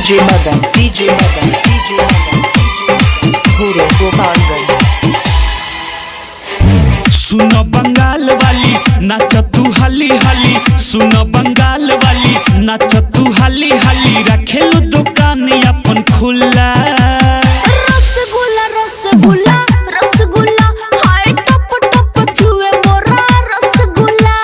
DJ Madan Guru Gopalganj। सुनो बंगाल वाली नाच तू हाली हाली, सुनो बंगाल वाली नाच तू हाली हाली, रखेलू दुकान अपन खुला। रसगुल्ला रसगुल्ला रसगुल्ला हाय टप टप छुए मोरा रसगुल्ला।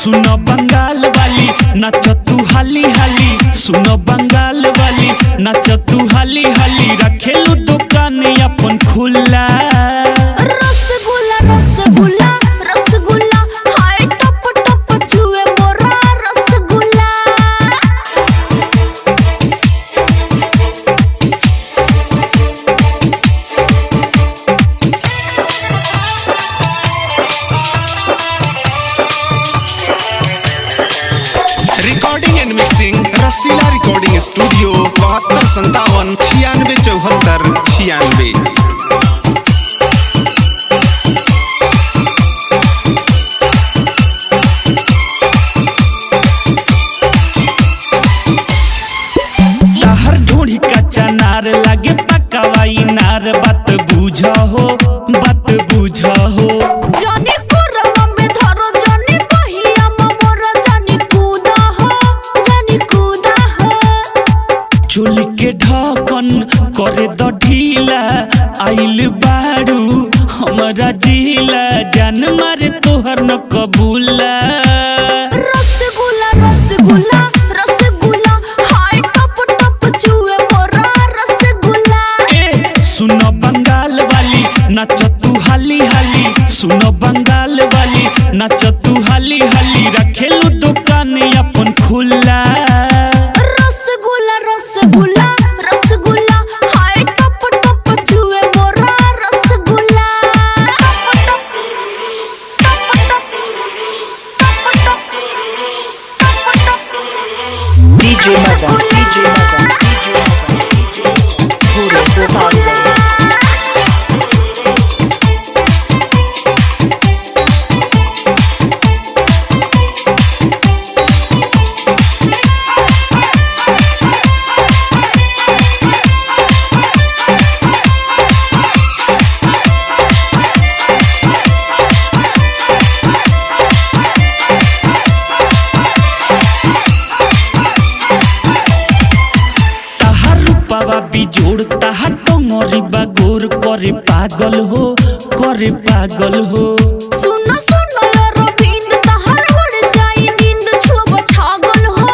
सुनो बंगाल वाली नाच तू हाली हाली, सुनो बंगाल वाली नाच तू हाली हाली, रखेलू दुकान अपन खुला। रसगुल्ला रसगुल्ला रसगुल्ला हाय टप टप छुए मोरा rasgulla. Recording and mixing Rasila recording studio 72 57 96 74 96। तहर ढूंढी कच्चा नार लगे पकावाई नार, बात बुझा हो बात बुझा हो। जानी कोरमा में धरो जानी पहिया मोरा जानी कूदा हो। चोली के ढकन करे द ढीला, आइल बारू हमारा जिला, जान मारे तोहर न कबूला। रसगुल्ला रसगुल्ला रसगुल्ला हाय टप टप छुए मोरा रसगुल्ला। सुनो बंगाल वाली नाच तू हाली हाली, सुनो बंगाल वाली नाच तू हाली हाली, रखेलू दुकान अपन खुला। रसगुल्ला रसगुल्ला रसगुल्ला हाय टप टप छुए मोरा rasgulla. DJ Madan Guru Gopalganj। बाबा बिजोड़ तहार टंगरी बागोर करे पागल हो सुनो सुनो रविंद्र तहर उड़ जाई नींद छुब छागल हो।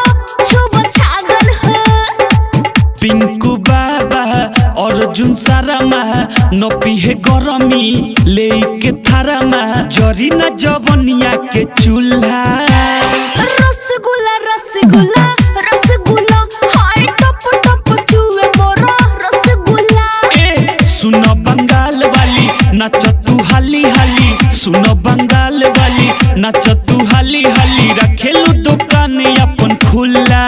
पिंकू बाबा अर्जुन सारामा न पिहे गरमी लेके थारामा, जरी न जवनिया के चूल्हा। रसगुल्ला रसगुल्ला रसगुल्ला हाय टप टप छुए मोरा रसगुल्ला। सुनो बंगाल वाली नाच तू हाली हाली, सुनो बंगाल वाली नाच तू हाली हाली, रखेलू दुकान अपन खुला।